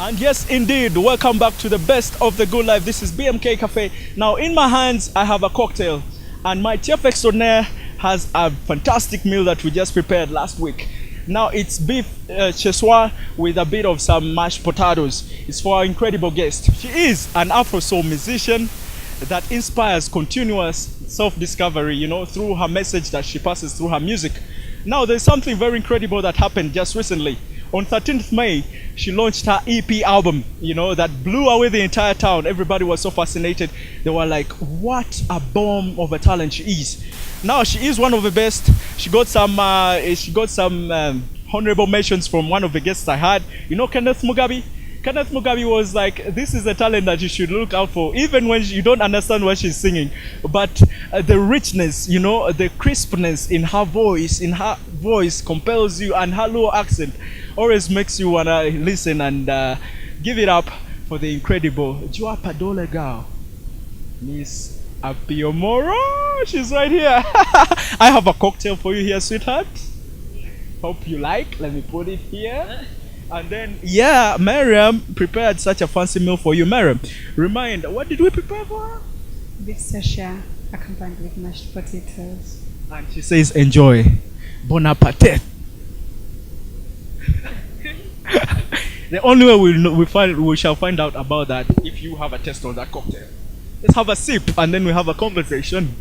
And yes, indeed, welcome back to the best of the good life. This is BMK Cafe. Now, in my hands, I have a cocktail, and my chef extraordinaire has a fantastic meal that we just prepared last week. Now, it's beef chessoir with a bit of some mashed potatoes. It's for our incredible guest. She is an Afro soul musician that inspires continuous self-discovery, through her message that she passes through her music. Now, there's something very incredible that happened just recently. On 13th May, she launched her EP album, that blew away the entire town. Everybody was so fascinated. They were like, what a bomb of a talent she is. Now, she is one of the best. She got some honorable mentions from one of the guests I had. Kenneth Mugabe? Kenneth Mugabe was like, this is a talent that you should look out for, even when you don't understand what she's singing. But the richness, the crispness in her voice compels you, and her low accent always makes you want to listen and give it up for the incredible Joa Padole girl, Miss APIO MORO. She's right here. I have a cocktail for you here, sweetheart. Hope you like. Let me put it here. And then, Miriam prepared such a fancy meal for you. Miriam, remind, what did we prepare for her? Beef sasha accompanied with mashed potatoes. And she says, enjoy. Bon appetit. The only way we shall find out about that if you have a taste of that cocktail. Let's have a sip and then we have a conversation.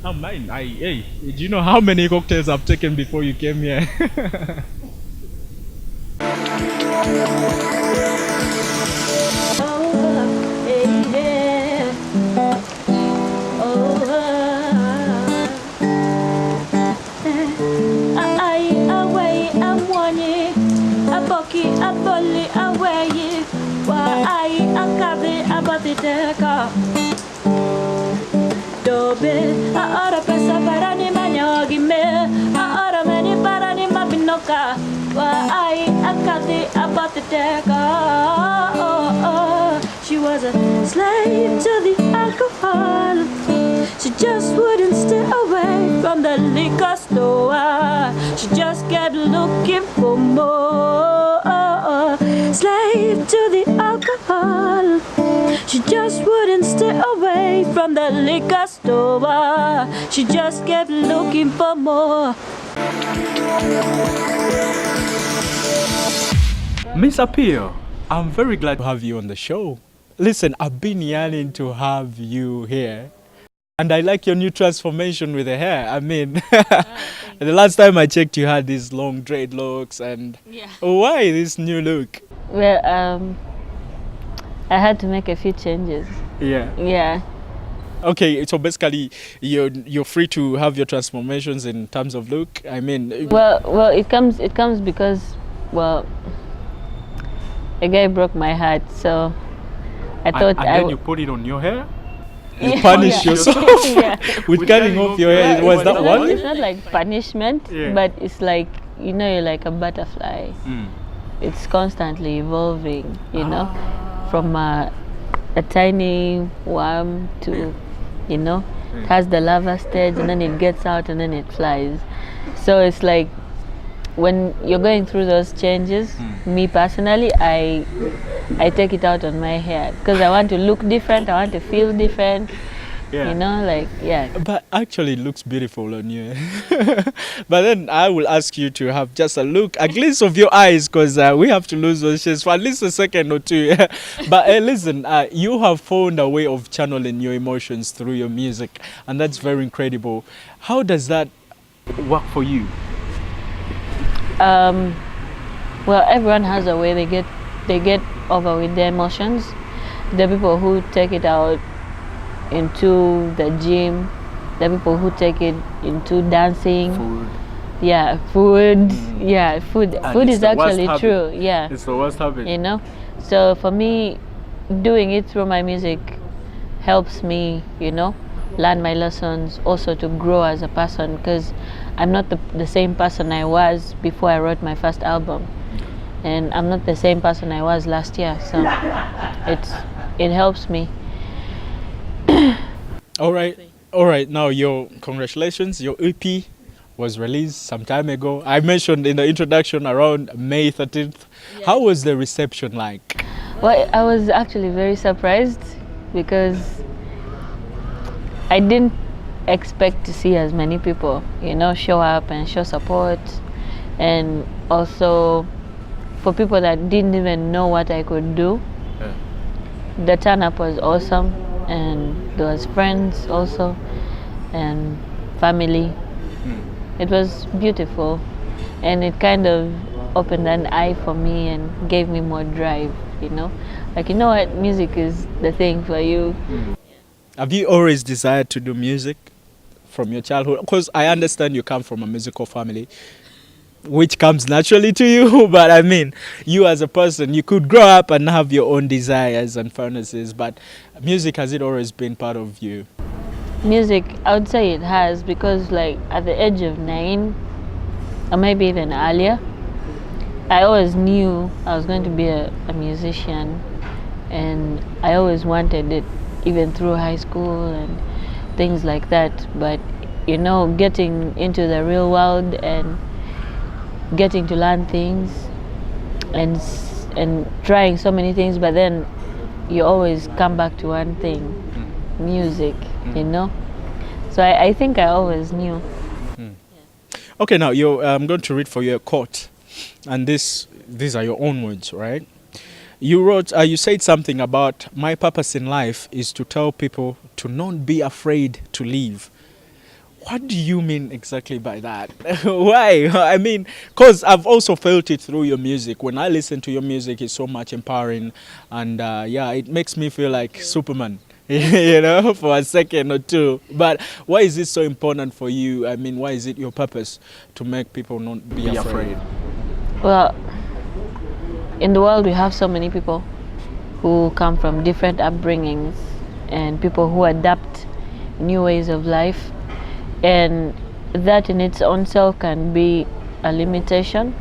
Oh, mine. Hey, do you know how many cocktails I've taken before you came here? She was a slave to the alcohol. She just wouldn't stay away from the liquor store. She just kept looking for more. Slave to the alcohol. She just wouldn't stay away from the liquor store. She just kept looking for more. Miss APIO, I'm very glad to have you on the show. Listen, I've been yearning to have you here. And I like your new transformation with the hair. I mean, the last time I checked, you had these long dreadlocks. And why this new look? Well, I had to make a few changes. Yeah. Okay, so basically, you're free to have your transformations in terms of look. I mean, well, it comes because, a guy broke my heart, so I thought. And then you put it on your hair. You punish yourself with cutting off your hair. Was that one? It's not like punishment, but it's like you're like a butterfly. It's constantly evolving, from a tiny worm to, it has the larva stage, and then it gets out, and then it flies. So it's like when you're going through those changes, me personally, I take it out on my hair because I want to look different, I want to feel different. But actually it looks beautiful on you. But then I will ask you to have just a glimpse of your eyes, because we have to lose those shades for at least a second or two. But listen, you have found a way of channeling your emotions through your music, and that's very incredible. How does that work for you? Well, everyone has a way they get over with their emotions. There are people who take it out into the gym. There are people who take it into dancing. Food. Yeah, food. Yeah, food. And food is actually habit. True. Yeah. It's the worst habit. So for me, doing it through my music helps me, learn my lessons, also to grow as a person, because I'm not the same person I was before I wrote my first album, and I'm not the same person I was last year. So it helps me. All right. Now, congratulations, your EP was released some time ago. I mentioned in the introduction around May 13th. Yeah. How was the reception like? Well, I was actually very surprised because I didn't expect to see as many people, show up and show support. And also for people that didn't even know what I could do, the turn up was awesome. And there was friends also and family. It was beautiful, and it kind of opened an eye for me and gave me more drive, like, what, music is the thing for you. Have you always desired to do music from your childhood? Because I understand you come from a musical family, which comes naturally to you, but I mean, you as a person, you could grow up and have your own desires and fantasies, but music, has it always been part of you? Music, I would say it has, because like at the age of 9, or maybe even earlier, I always knew I was going to be a musician, and I always wanted it, even through high school and things like that. But getting into the real world and getting to learn things and trying so many things, but then you always come back to one thing, music. So I think I always knew. Okay, now I'm going to read for you a quote, and these are your own words, right? You wrote, you said something about, my purpose in life is to tell people to not be afraid to live. What do you mean exactly by that? Why? I mean, because I've also felt it through your music. When I listen to your music, it's so much empowering, and it makes me feel like Superman. For a second or two. But why is it so important for you? I mean, why is it your purpose to make people not be afraid? Well, in the world we have so many people who come from different upbringings and people who adapt new ways of life, and that in its own self can be a limitation,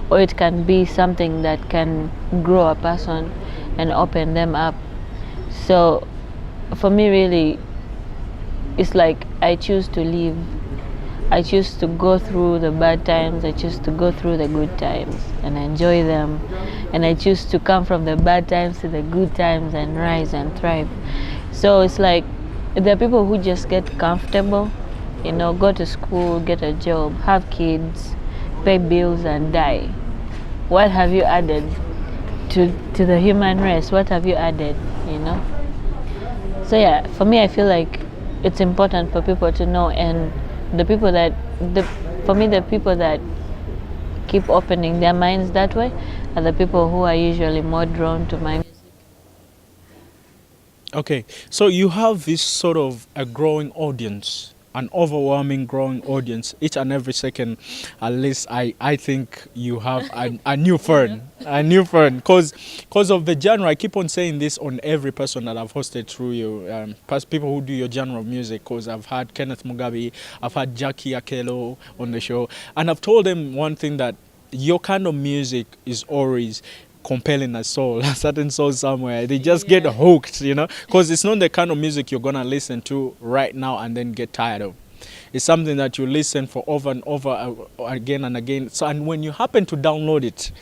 or it can be something that can grow a person and open them up. So for me, really, it's like I choose to live. I choose to go through the bad times. I choose to go through the good times and enjoy them. And I choose to come from the bad times to the good times and rise and thrive. So it's like there are people who just get comfortable, go to school, get a job, have kids, pay bills and die. What have you added to the human race? What have you added, So yeah, for me, I feel like it's important for people to know, and the people that keep opening their minds that way are the people who are usually more drawn to my music. Okay, so you have this sort of a growing audience, an overwhelming growing audience. Each and every second, at least I think you have a new friend, because of the genre. I keep on saying this on every person that I've hosted through you, past people who do your genre of music, because I've had Kenneth Mugabe, I've had Jackie Akelo on the show, and I've told them one thing, that your kind of music is always compelling a soul, a certain soul somewhere. They just get hooked, because it's not the kind of music you're gonna listen to right now and then get tired of. It's something that you listen for over and over again and again. So, and when you happen to download it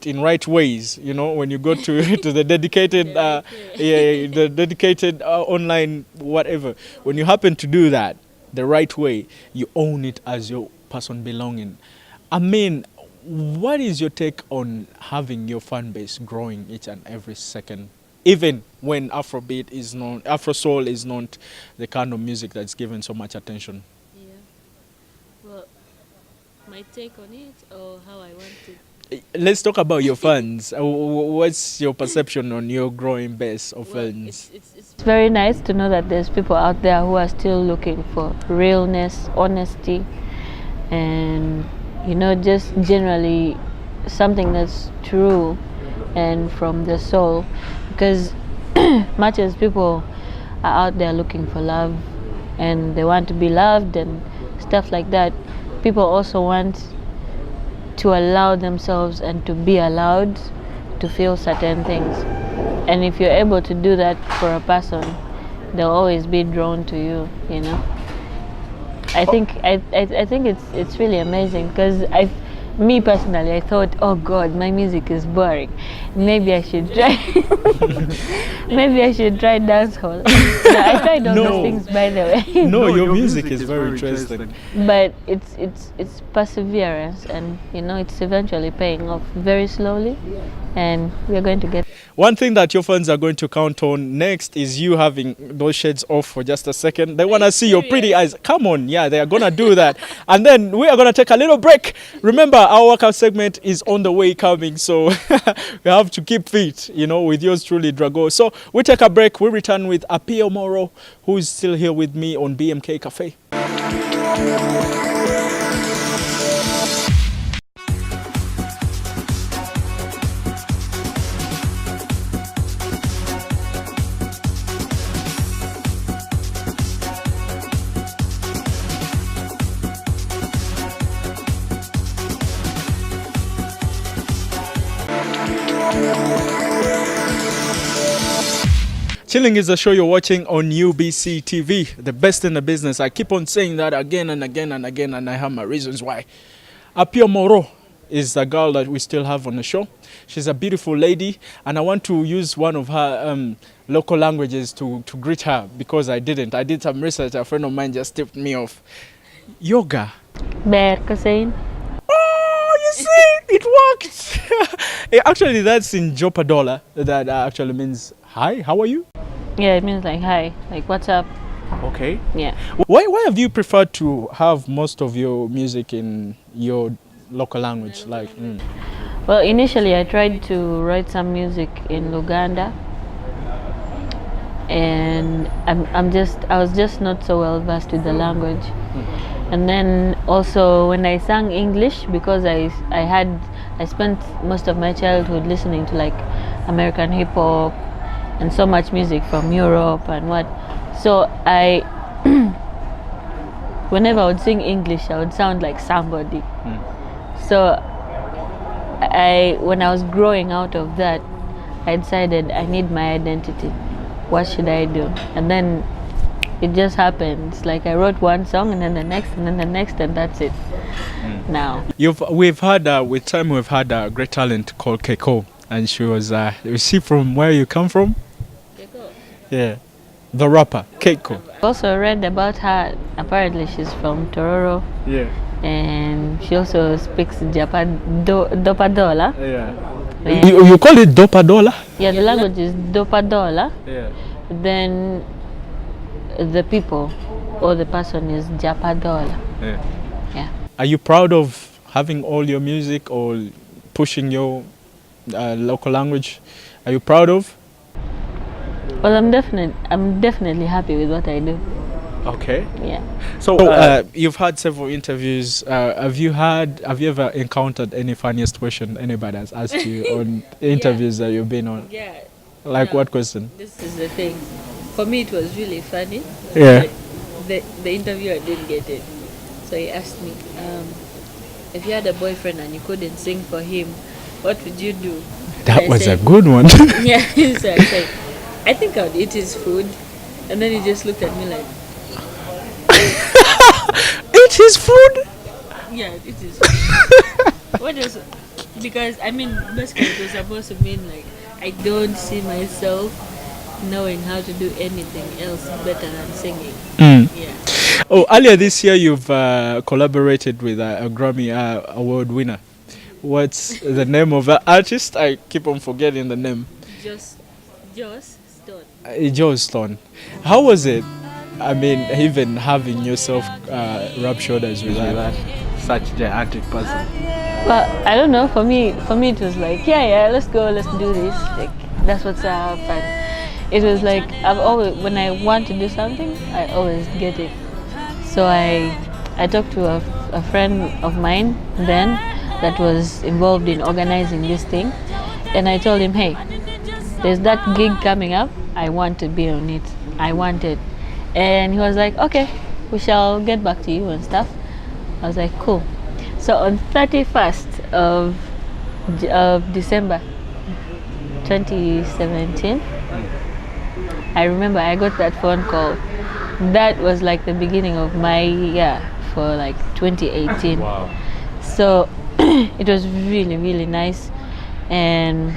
in right ways, when you go to to the dedicated the dedicated online whatever, when you happen to do that the right way, you own it as your person belonging. I mean, what is your take on having your fan base growing each and every second, even when Afrobeat is not, Afro soul is not the kind of music that's given so much attention? Yeah. Well, my take on it, or how I want to. Let's talk about your fans. What's your perception on your growing base of fans? It's very nice to know that there's people out there who are still looking for realness, honesty, and just generally something that's true and from the soul. Because much as people are out there looking for love and they want to be loved and stuff like that, people also want to allow themselves and to be allowed to feel certain things. And if you're able to do that for a person, they'll always be drawn to you, I think I think it's really amazing because me personally, I thought, oh God, my music is boring. Maybe I should try. Maybe I should try dancehall. No, I tried all those things, by the way. No, your music is very interesting. But it's perseverance, and you know, it's eventually paying off very slowly, and we're going to get. One thing that your fans are going to count on next is you having those shades off for just a second. They want to see your pretty eyes. Come on, yeah, they are going to do that. And then we are going to take a little break. Remember, our workout segment is on the way coming, so we have to keep fit, you know, with yours truly, Drago. So we take a break. We return with APIO Moro, who is still here with me on BMK Cafe. Chilling is a show you're watching on UBC TV, the best in the business. I keep on saying that again and again and again, and I have my reasons why. APIO Moro is the girl that we still have on the show. She's a beautiful lady, and I want to use one of her local languages to greet her because I didn't. I did some research. A friend of mine just tipped me off. Yoga. Berkasain. Oh, you see, it worked. Actually, that's in Jopadola. That actually means hi. How are you? Yeah, it means like hi, like what's up. Okay. Yeah. Why have you preferred to have most of your music in your local language? Like. Well, initially I tried to write some music in Luganda, and I was just not so well versed with the language. And then also when I sang English, because I spent most of my childhood listening to like American hip hop and so much music from Europe and what. So whenever I would sing English, I would sound like somebody. So when I was growing out of that, I decided I need my identity. What should I do? And then it just happened. It's like I wrote one song and then the next and then the next, and that's it. Now We've had with time we've had a great talent called Keiko, and she was is she from where you come from? Keiko. Yeah, the rapper Keiko. I also read about her. Apparently she's from Tororo. Yeah. And she also speaks Dopadola. Yeah. You call it Dopadola? Yeah, the language is Dopadola. Yeah. Then the people or the person is Japadola. Yeah. Yeah. Are you proud of having all your music or pushing your local language? Are you proud of? Well, I'm definitely happy with what I do. Okay. Yeah. So you've had several interviews. Have you ever encountered any funniest question anybody has asked you on interviews that you've been on? Yeah. Like what question? This is the thing. For me, it was really funny. Yeah. The interviewer didn't get it. So he asked me, if you had a boyfriend and you couldn't sing for him, what would you do? That was a good one. Yeah. So I said, I think I would eat his food. And then he just looked at me like, eat his food? yeah, it is. What is? Because I mean, basically, it was supposed to mean like I don't see myself knowing how to do anything else better than singing. Yeah. Oh, earlier this year you've collaborated with a Grammy award winner. What's the name of the artist? I keep on forgetting the name. Joss Stone. Joss Stone. How was it? I mean, even having yourself rub shoulders with that such gigantic person. Well, I don't know. For me, it was like, yeah, let's go, let's do this. Like, that's what's up. And it was like when I want to do something, I always get it. So I talked to a friend of mine then that was involved in organizing this thing, and I told him, hey, there's that gig coming up. I want to be on it. I want it. And he was like, okay, we shall get back to you and stuff. I was like, cool. So on 31st of December 2017, I remember I got that phone call that was like the beginning of my for like 2018. Wow. So it was really, really nice, and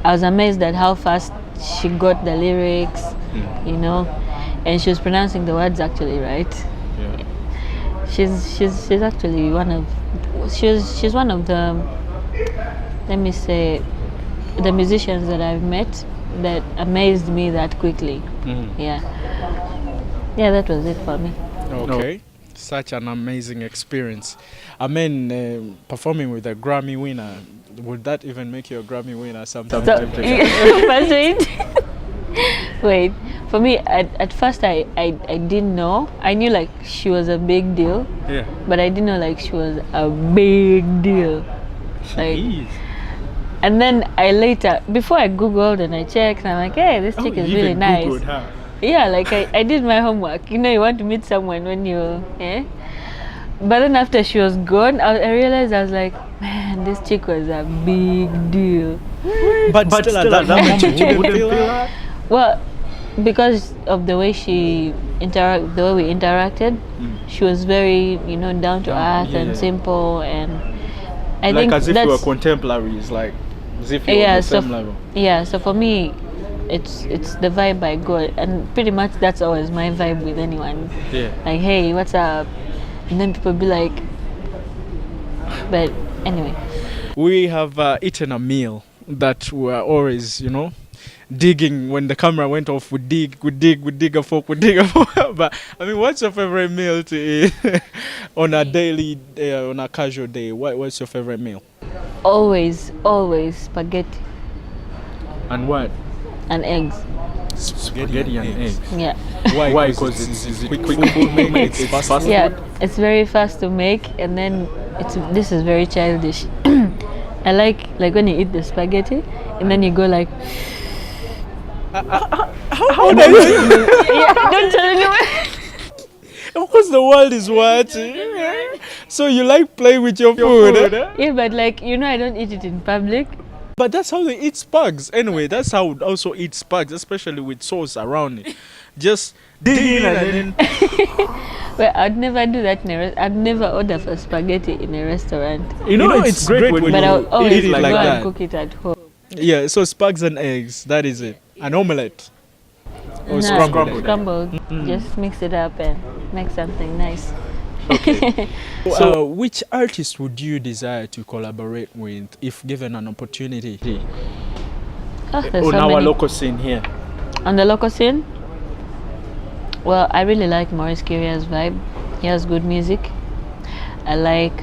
I was amazed at how fast she got the lyrics, you know, and she was pronouncing the words actually right. Yeah. She's actually one of she's one of the, let me say, the musicians that I've met that amazed me that quickly. Yeah, that was it for me. Okay. Such an amazing experience. I mean, performing with a Grammy winner, would that even make you a Grammy winner sometime? So, wait, for me, at first I didn't know. I knew like she was a big deal, Yeah. but I didn't know like she was a big deal. Like, and then I later, before I googled and I checked, and I'm like, hey, this chick is really nice. Googled, huh? Yeah, like I did my homework. You know, you want to meet someone when you, But then after she was gone, I realized, I was like, man, this chick was a big deal. But still at that moment, you wouldn't feel that? Well, because of the way we interacted, she was very, down to earth and simple, and I think as if that's, you were contemporaries, like as if you were on the same level. Yeah, so for me, it's the vibe I got, and pretty much that's always my vibe with anyone. Yeah. Like, hey, what's up? And then people be like, but anyway. We have eaten a meal that we are always, digging. When the camera went off, we dig a fork. But I mean, what's your favorite meal to eat on a daily, on a casual day? What's your favorite meal? Always spaghetti. And what? And eggs. Spaghetti and eggs. Yeah. Why? Because it's quick food make. It's fast food. Yeah, it's very fast to make, and then this is very childish. I like when you eat the spaghetti, and then you go like. How do you? Yeah, don't tell anyone. Of course, the world is watching. So you like playing with your food? Yeah, but I don't eat it in public. But that's how they eat spugs. Anyway, that's how we also eat spugs, especially with sauce around it. Just dig in and then. Well, I'd never do that I'd never order for spaghetti in a restaurant. It's great when But I'll always eat it go like and that. cook it at home. Yeah, so spugs and eggs, that is it. An omelette. Or scrambled. Scrambled. Just mix it up and make something nice. Okay. So, which artist would you desire to collaborate with if given an opportunity? There's On so our many. local scene here. On the local scene, well, I really like Maurice Kiria's vibe. He has good music. I like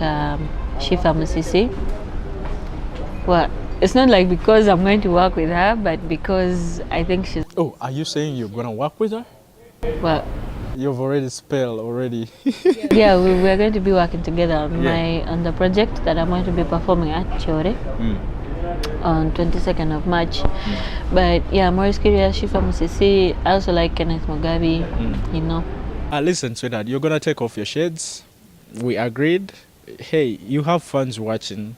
Shifa Musisi. Well, it's not like because I'm going to work with her, but because I think she's. Oh, are you saying you're gonna work with her? Well, You've already spelled already. yeah, we're going to be working together on the project that I'm going to be performing at Chore on 22nd of March. But yeah, Maurice Kiria, Shifa Musisi. I also like Kenneth Mugabe. Listen to that. You're gonna take off your shades. We agreed. Hey, you have fans watching.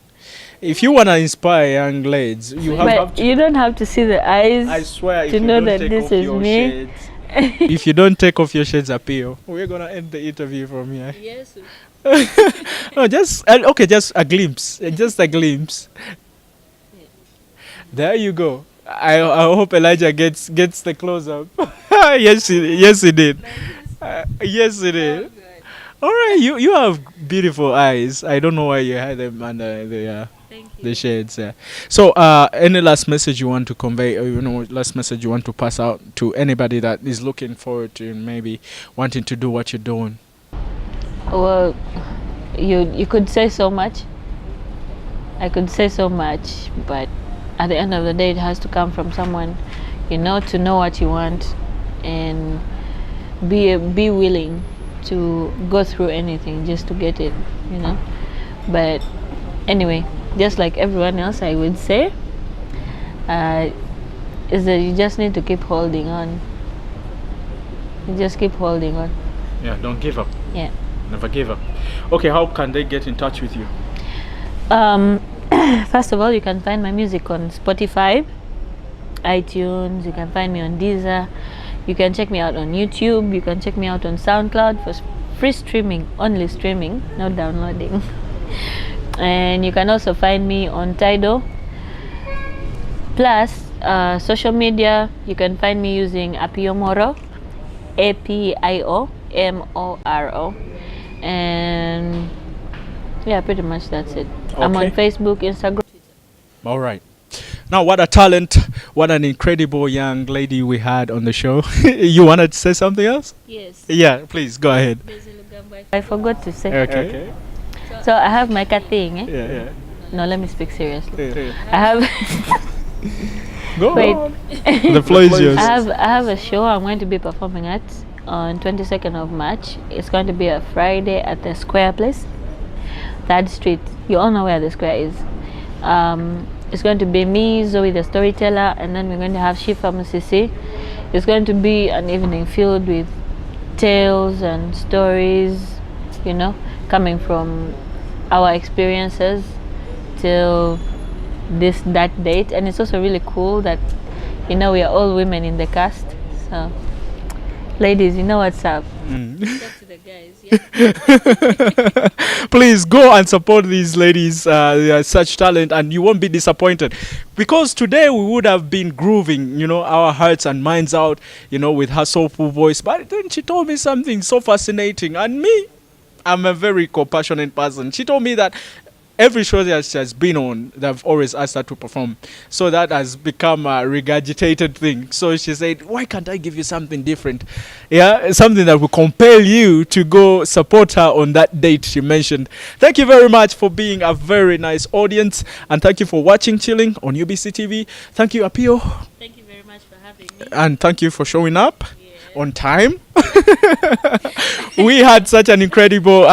If you wanna inspire young ladies, you have to. You don't have to see the eyes. I swear, to know that this is me. If you don't take off your shades, APIO, we're gonna end the interview from here. Yes. No, just just a glimpse. Just a glimpse. There you go. I hope Elijah gets the close up. Yes, he did. Yes, he did. All right, you have beautiful eyes. I don't know why you had them under the shades. Yeah. So, any last message you want to convey, or last message you want to pass out to anybody that is looking forward to maybe wanting to do what you're doing? Well, you could say so much. I could say so much, but at the end of the day, it has to come from someone, to know what you want and be willing to go through anything just to get it, But anyway, just like everyone else, I would say, is that you just need to keep holding on. You just keep holding on. Yeah, don't give up. Yeah. Never give up. Okay, how can they get in touch with you? First of all, you can find my music on Spotify, iTunes. You can find me on Deezer. You can check me out on YouTube. You can check me out on SoundCloud for free streaming, only streaming, not downloading. And you can also find me on Tidal. Plus, social media, you can find me using APIO MORO, APIO MORO, and yeah, pretty much that's it. Okay. I'm on Facebook, Instagram. All right. Now, what a talent, what an incredible young lady we had on the show. You wanted to say something else? Yes. Yeah, please go ahead. I forgot to say. Okay. So I have my cat thing. Yeah. No, let me speak seriously. Yeah. I have. Go Wait. on. The floor is yours. I have a show I'm going to be performing at on 22nd of March. It's going to be a Friday at the Square Place, 3rd Street. You all know where the Square is. It's going to be me, Zoe the storyteller, and then we're going to have Shifa Musisi. It's going to be an evening filled with tales and stories, you know, coming from our experiences till that date. And it's also really cool that, you know, we are all women in the cast. So ladies, you know what's up. Talk to the guys, yeah? Please go and support these ladies. They are such talent, and you won't be disappointed, because today we would have been grooving, you know, our hearts and minds out, you know, with her soulful voice. But then she told me something so fascinating, and me, I'm a very compassionate person. She told me that every show that she has been on, they've always asked her to perform. So that has become a regurgitated thing. So she said, why can't I give you something different? Yeah, something that will compel you to go support her on that date she mentioned. Thank you very much for being a very nice audience. And thank you for watching Chilling on UBC TV. Thank you, Apio. Thank you very much for having me. And thank you for showing up on time. We had such an incredible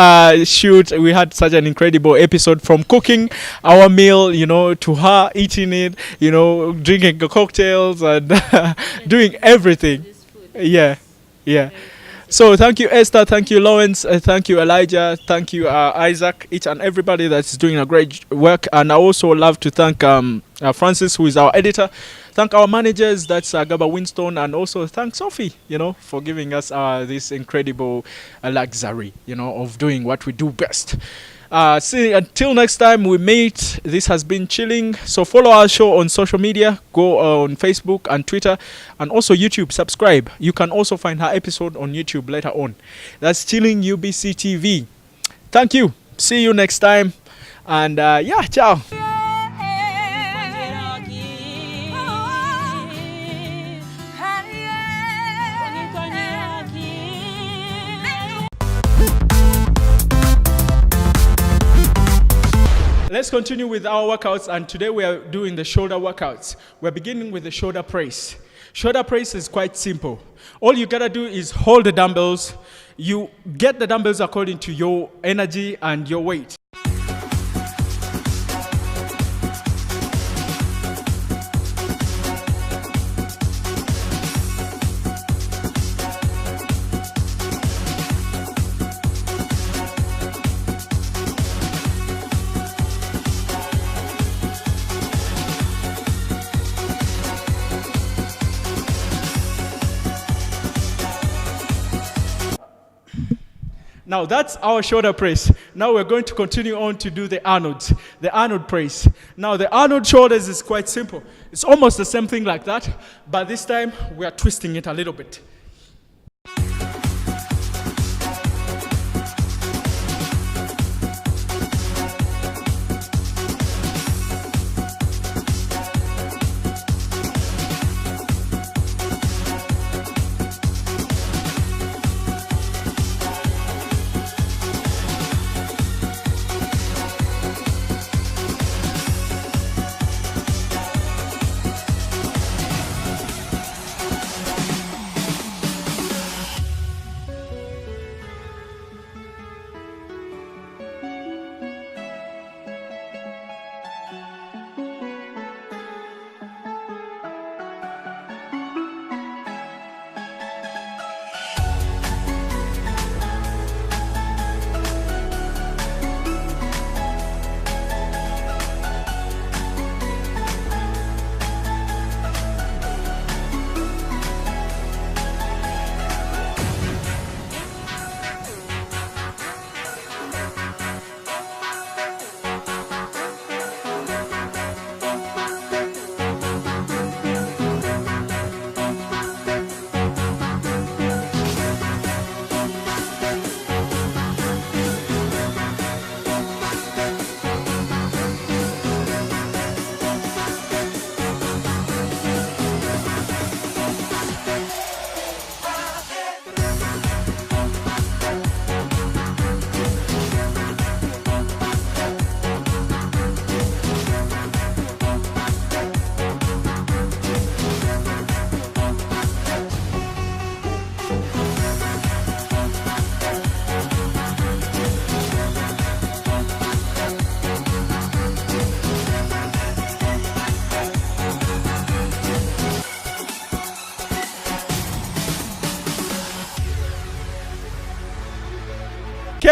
shoot. We had such an incredible episode, from cooking our meal, you know, to her eating it, you know, drinking the cocktails and doing everything. Yeah. So thank you, Esther. Thank you, Lawrence. Thank you, Elijah. Thank you, Isaac. Each and everybody that's doing a great work. And I also love to thank Francis, who is our editor. Thank our managers, that's Gaba Winston, and also thank Sophie, you know, for giving us this incredible luxury, you know, of doing what we do best. See, until next time we meet, this has been Chilling. So follow our show on social media. Go on Facebook and Twitter, and also YouTube. Subscribe. You can also find her episode on YouTube later on. That's Chilling UBC TV. Thank you. See you next time. And yeah, ciao. Let's continue with our workouts, and today we are doing the shoulder workouts. We're beginning with the shoulder press. Shoulder press is quite simple. All you gotta do is hold the dumbbells. You get the dumbbells according to your energy and your weight. Now that's our shoulder press. Now we're going to continue on to do the Arnold press. Now the Arnold shoulders is quite simple. It's almost the same thing like that, but this time we are twisting it a little bit.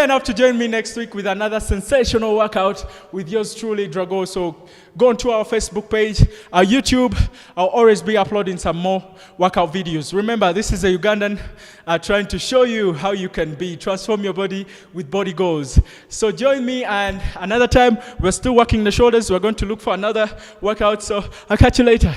enough to join me next week with another sensational workout with yours truly, Drago. So go onto our Facebook page, our YouTube. I'll always be uploading some more workout videos. Remember, this is a Ugandan trying to show you how you can transform your body with body goals. So join me, and another time, we're still working the shoulders. We're going to look for another workout. So I'll catch you later.